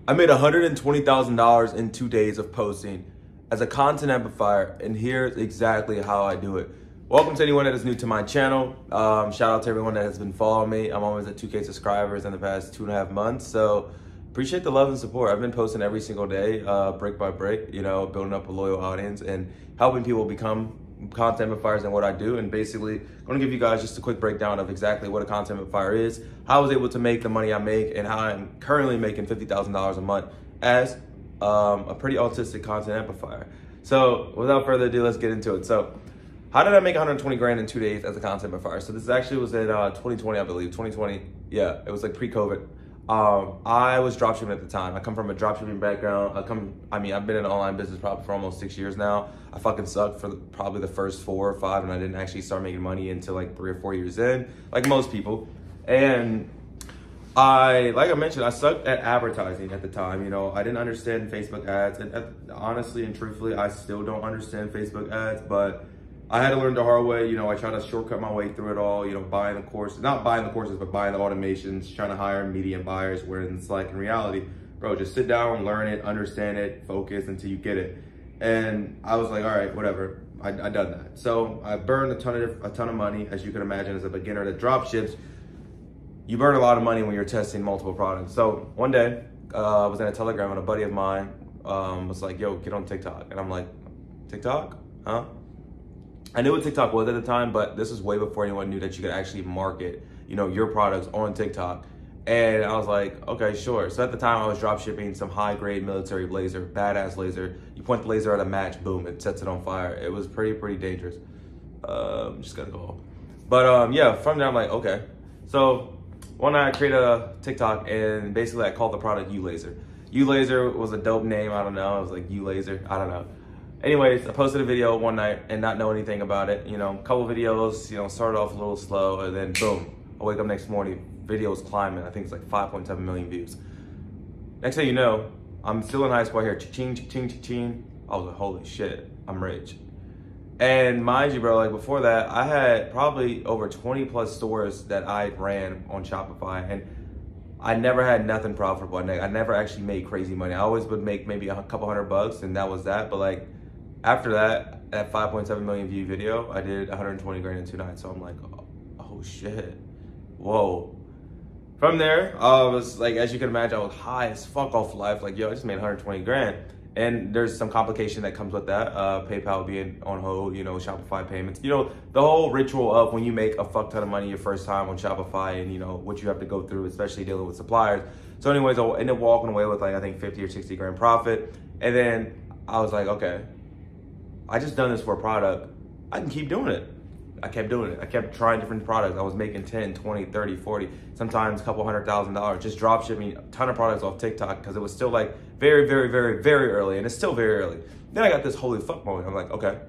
I made $120,000 in 2 days of posting as a content amplifier, and here's exactly how I do it. Welcome to anyone that is new to my channel. Shout out to everyone that has been following me. I'm almost at 2K subscribers in the past 2.5 months, so appreciate the love and support. I've been posting every single day, brick by brick, building up a loyal audience and helping people become content amplifiers and what I do. And basically, I'm gonna give you guys just a quick breakdown of exactly what a content amplifier is, how I was able to make the money I make, and how I'm currently making $50,000 a month as a pretty autistic content amplifier. So without further ado, let's get into it. So how did I make 120 grand in 2 days as a content amplifier? So this actually was in 2020, I believe. 2020, yeah, it was like pre-COVID. I was dropshipping at the time. I come from a dropshipping background. I've been in online business probably for almost 6 years now. I fucking sucked for probably the first 4 or 5, and I didn't actually start making money until like 3 or 4 years in, like most people. And like I mentioned, I sucked at advertising at the time. I didn't understand Facebook ads, and honestly and truthfully, I still don't understand Facebook ads, but I had to learn the hard way. I tried to shortcut my way through it all, buying the courses, not buying the courses, but buying the automations, trying to hire medium buyers, where it's like in reality, bro, just sit down, learn it, understand it, focus until you get it. And I was like, all right, whatever, I done that. So I burned a ton of money, as you can imagine, as a beginner that drop ships. You burn a lot of money when you're testing multiple products. So one day, I was in a Telegram and a buddy of mine was like, yo, get on TikTok. And I'm like, TikTok, huh? I knew what TikTok was at the time, but this is way before anyone knew that you could actually market, your products on TikTok. And I was like, okay, sure. So at the time I was drop shipping some high grade military laser, badass laser. You point the laser at a match, boom, it sets it on fire. It was pretty dangerous. Just gotta go. But yeah, from there I'm like, okay. So one night I created a TikTok and basically I called the product U-Laser. U-Laser was a dope name, I don't know. It was like U-Laser, I don't know. Anyways, I posted a video one night and not know anything about it. A couple videos, started off a little slow, and then boom, I wake up next morning, videos climbing. I think it's like 5.7 million views. Next thing you know, I'm still in high school. I hear cha-ching, cha-ching, cha-ching. I was like, holy shit, I'm rich. And mind you, bro, like before that, I had probably over 20 plus stores that I ran on Shopify, and I never had nothing profitable. I never actually made crazy money. I always would make maybe a couple $100, and that was that. But like, after that 5.7 million view video, I did 120 grand in 2 nights. So I'm like, oh shit, whoa. From there, I was like, as you can imagine, I was high as fuck off life. Like, yo, I just made 120 grand. And there's some complication that comes with that. PayPal being on hold, Shopify payments. The whole ritual of when you make a fuck ton of money your first time on Shopify, and what you have to go through, especially dealing with suppliers. So anyways, I ended up walking away with like, I think 50 or 60 grand profit. And then I was like, okay, I just done this for a product. I can keep doing it. I kept doing it. I kept trying different products. I was making 10, 20, 30, 40, sometimes a couple $100,000, just drop shipping a ton of products off TikTok because it was still like very early, and it's still very early. Then I got this holy fuck moment. I'm like, okay,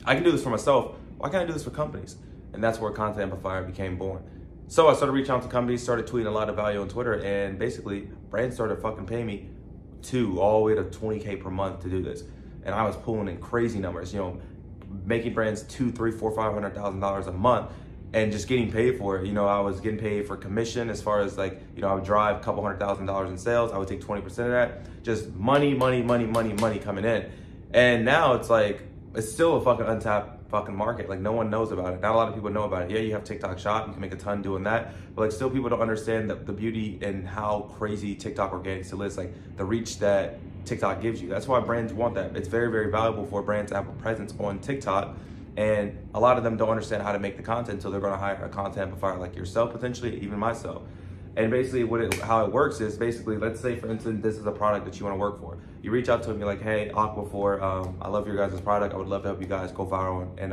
I can do this for myself. Why can't I do this for companies? And that's where Content Amplifier became born. So I started reaching out to companies, started tweeting a lot of value on Twitter, and basically brands started fucking paying me all the way to 20K per month to do this. And I was pulling in crazy numbers, making brands $200,000, $300,000, $400,000, $500,000 a month, and just getting paid for it. I was getting paid for commission as far as like, I would drive a couple $100,000 in sales. I would take 20% of that, just money coming in. And now it's like, it's still a fucking untapped fucking market. Like no one knows about it. Not a lot of people know about it. Yeah, you have TikTok Shop, you can make a ton doing that, but like still people don't understand the beauty and how crazy TikTok organic still is, like the reach that TikTok gives you. That's why brands want that. It's very valuable for brands to have a presence on TikTok, and a lot of them don't understand how to make the content, so they're going to hire a content amplifier like yourself, potentially even myself. And basically how it works is basically, let's say for instance, this is a product that you want to work for. You reach out to me like, hey, Aquaphor, I love your guys' product. I would love to help you guys go viral and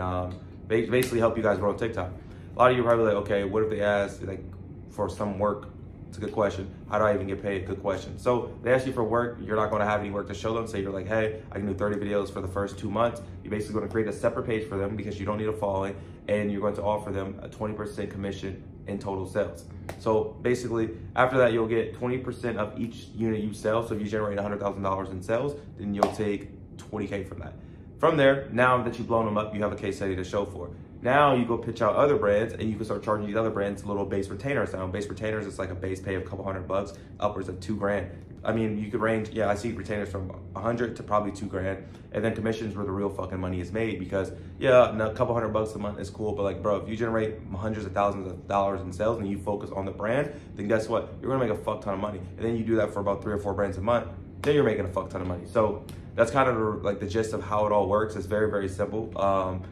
basically help you guys grow on TikTok. A lot of you are probably like, okay, what if they ask like for some work? It's a good question. How do I even get paid? Good question. So they ask you for work, you're not going to have any work to show them. So you're like, hey, I can do 30 videos for the first 2 months. You're basically going to create a separate page for them because you don't need a following, and you're going to offer them a 20% commission in total sales. So basically after that, you'll get 20% of each unit you sell. So if you generate $100,000 in sales, then you'll take 20K from that. From there, now that you've blown them up, you have a case study to show for. Now you go pitch out other brands and you can start charging these other brands little base retainers. Now base retainers is like a base pay of a couple $100, upwards of $2,000. I mean, you could range, yeah, I see retainers from 100 to probably $2,000. And then commissions where the real fucking money is made, because yeah, a couple $100 a month is cool, but like, bro, if you generate hundreds of thousands of dollars in sales and you focus on the brand, then guess what? You're gonna make a fuck ton of money. And then you do that for about 3 or 4 brands a month, then you're making a fuck ton of money. So that's kind of like the gist of how it all works. It's very, very simple.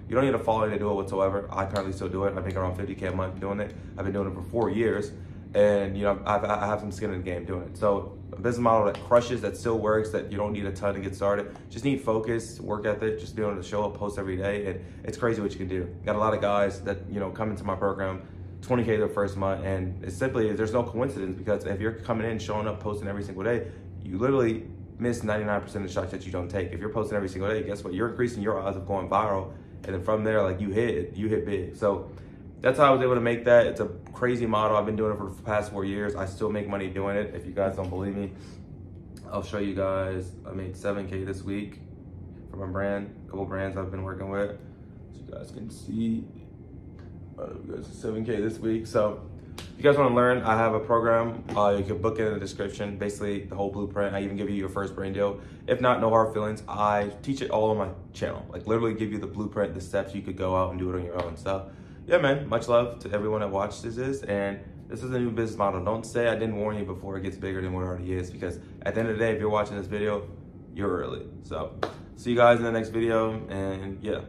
You don't need to follow me to do it whatsoever. I currently still do it. I make around 50K a month doing it. I've been doing it for 4 years. And you know, I have some skin in the game doing it. So a business model that crushes, that still works, that you don't need a ton to get started. Just need focus, work ethic, just being able to show up, post every day, and it's crazy what you can do. Got a lot of guys that, you know, come into my program, 20K their first month, and it's simply, there's no coincidence, because if you're coming in, showing up, posting every single day, you literally miss 99% of the shots that you don't take. If you're posting every single day, guess what? You're increasing your odds of going viral, and then from there, like, you hit big. So that's how I was able to make that. It's a crazy model. I've been doing it for the past 4 years. I still make money doing it. If you guys don't believe me, I'll show you guys. I made 7K this week for my brand, a couple brands I've been working with. So you guys can see, 7K this week. So if you guys want to learn, I have a program. You can book it in the description, basically the whole blueprint. I even give you your first brand deal. If not, no hard feelings. I teach it all on my channel. Like, literally give you the blueprint, the steps you could go out and do it on your own. So yeah, man, much love to everyone that watches this. And this is a new business model. Don't say I didn't warn you before it gets bigger than what it already is, because at the end of the day, if you're watching this video, you're early. So see you guys in the next video, and yeah.